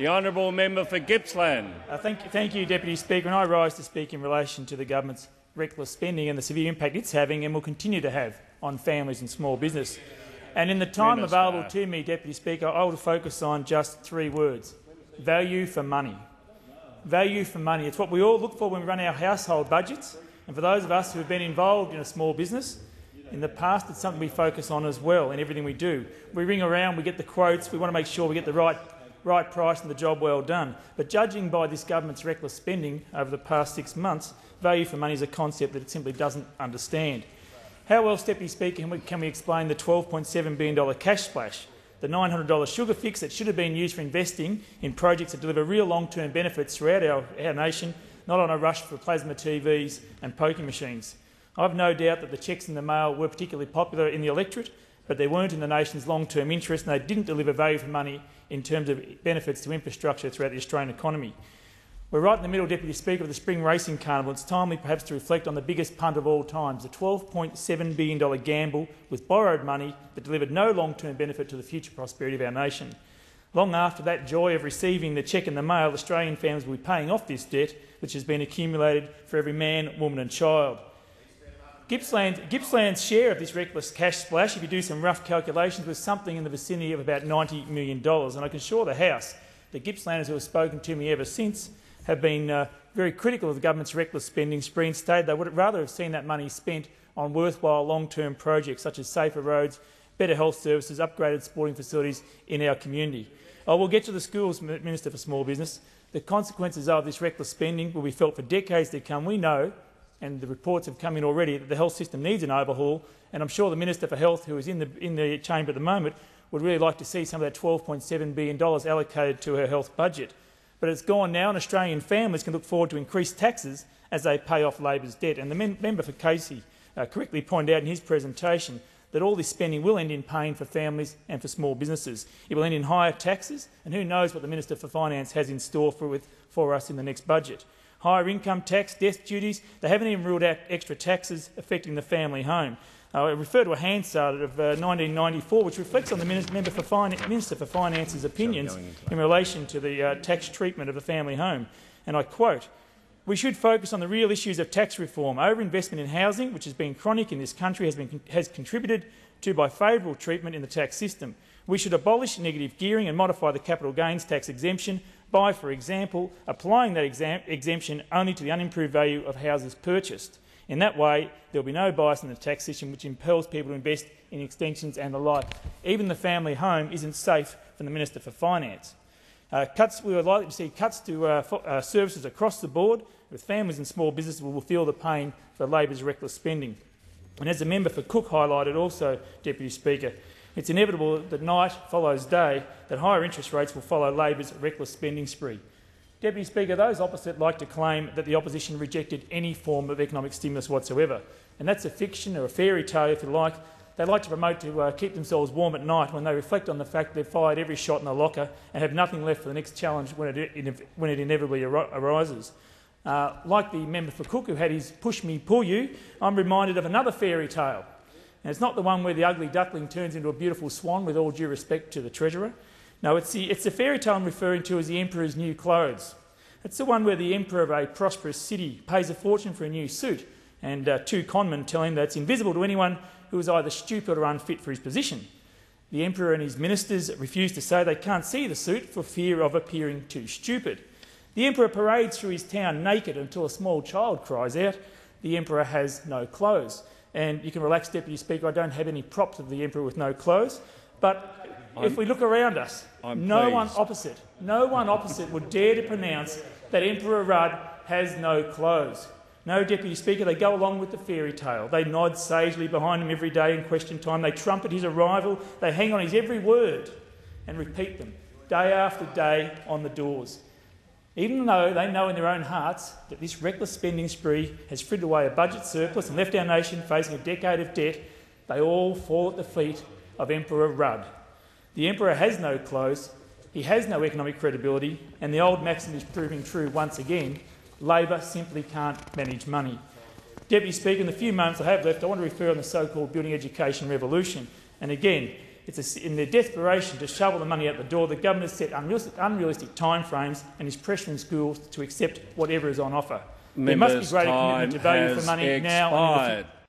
The honourable member for Gippsland. Thank you, Deputy Speaker. And I rise to speak in relation to the government's reckless spending and the severe impact it's having and will continue to have on families and small business. And in the time available to me, Deputy Speaker, I will focus on just 3 words: value for money. Value for money. It's what we all look for when we run our household budgets. And for those of us who have been involved in a small business in the past, it's something we focus on as well in everything we do. We ring around, we get the quotes, we want to make sure we get the right price and the job well done. But judging by this government's reckless spending over the past 6 months, value for money is a concept that it simply doesn't understand. How else, Deputy Speaker, can we explain the $12.7 billion cash splash, the $900 sugar fix that should have been used for investing in projects that deliver real long-term benefits throughout our nation, not on a rush for plasma TVs and poker machines? I have no doubt that the cheques in the mail were particularly popular in the electorate, but they weren't in the nation's long-term interest and they didn't deliver value for money in terms of benefits to infrastructure throughout the Australian economy. We're right in the middle, Deputy Speaker, of the Spring Racing Carnival. It's timely perhaps to reflect on the biggest punt of all times, the $12.7 billion gamble with borrowed money that delivered no long-term benefit to the future prosperity of our nation. Long after that joy of receiving the cheque in the mail, Australian families will be paying off this debt, which has been accumulated for every man, woman and child. Gippsland's share of this reckless cash splash, if you do some rough calculations, was something in the vicinity of about $90 million. And I can assure the House that Gippslanders who have spoken to me ever since have been very critical of the government's reckless spending spree and stated they would rather have seen that money spent on worthwhile long-term projects such as safer roads, better health services, upgraded sporting facilities in our community. I will get to the schools, Minister for Small Business. The consequences of this reckless spending will be felt for decades to come. We know, and the reports have come in already, that the health system needs an overhaul, and I'm sure the Minister for Health, who is in the chamber at the moment, would really like to see some of that $12.7 billion allocated to her health budget. But it's gone now, and Australian families can look forward to increased taxes as they pay off Labor's debt. And the member for Casey correctly pointed out in his presentation that all this spending will end in pain for families and for small businesses. It will end in higher taxes, and who knows what the Minister for Finance has in store for us in the next budget. Higher income tax, death duties, they haven't even ruled out extra taxes affecting the family home. I refer to a Hansard of 1994, which reflects on the Minister for Finance's opinions in relation to the tax treatment of the family home. And I quote, "We should focus on the real issues of tax reform. Overinvestment in housing, which has been chronic in this country, has contributed to by favourable treatment in the tax system. We should abolish negative gearing and modify the capital gains tax exemption by, for example, applying that exemption only to the unimproved value of houses purchased. In that way, there will be no bias in the tax system which impels people to invest in extensions and the like." Even the family home isn't safe from the Minister for Finance. We are likely to see cuts to services across the board, with families and small businesses will feel the pain for Labor's reckless spending. And as the member for Cook highlighted also, Deputy Speaker, it's inevitable that night follows day, that higher interest rates will follow Labor's reckless spending spree. Deputy Speaker, those opposite like to claim that the opposition rejected any form of economic stimulus whatsoever, and that's a fiction or a fairy tale, if you like. They like to promote to keep themselves warm at night when they reflect on the fact they've fired every shot in the locker and have nothing left for the next challenge when it inevitably arises. Like the member for Cook, who had his push me, pull you, I'm reminded of another fairy tale. And it's not the one where the ugly duckling turns into a beautiful swan, with all due respect to the Treasurer. No, it's the fairy tale I'm referring to as the Emperor's New Clothes. It's the one where the Emperor of a prosperous city pays a fortune for a new suit, and 2 conmen tell him that it's invisible to anyone who is either stupid or unfit for his position. The Emperor and his ministers refuse to say they can't see the suit for fear of appearing too stupid. The Emperor parades through his town naked until a small child cries out, "The Emperor has no clothes." And you can relax, Deputy Speaker, I don't have any props of the Emperor with no clothes, but if we look around us, no one opposite would dare to pronounce that Emperor Rudd has no clothes. No, Deputy Speaker, they go along with the fairy tale. They nod sagely behind him every day in question time. They trumpet his arrival. They hang on his every word and repeat them day after day on the doors. Even though they know in their own hearts that this reckless spending spree has frittered away a budget surplus and left our nation facing a decade of debt, they all fall at the feet of Emperor Rudd. The Emperor has no clothes, he has no economic credibility, and the old maxim is proving true once again: Labor simply can't manage money. Deputy Speaker, in the few moments I have left, I want to refer on the so-called building education revolution. And again, in their desperation to shovel the money out the door, the government has set unrealistic timeframes and is pressuring schools to accept whatever is on offer. There must be greater commitment to value for money now and in the future.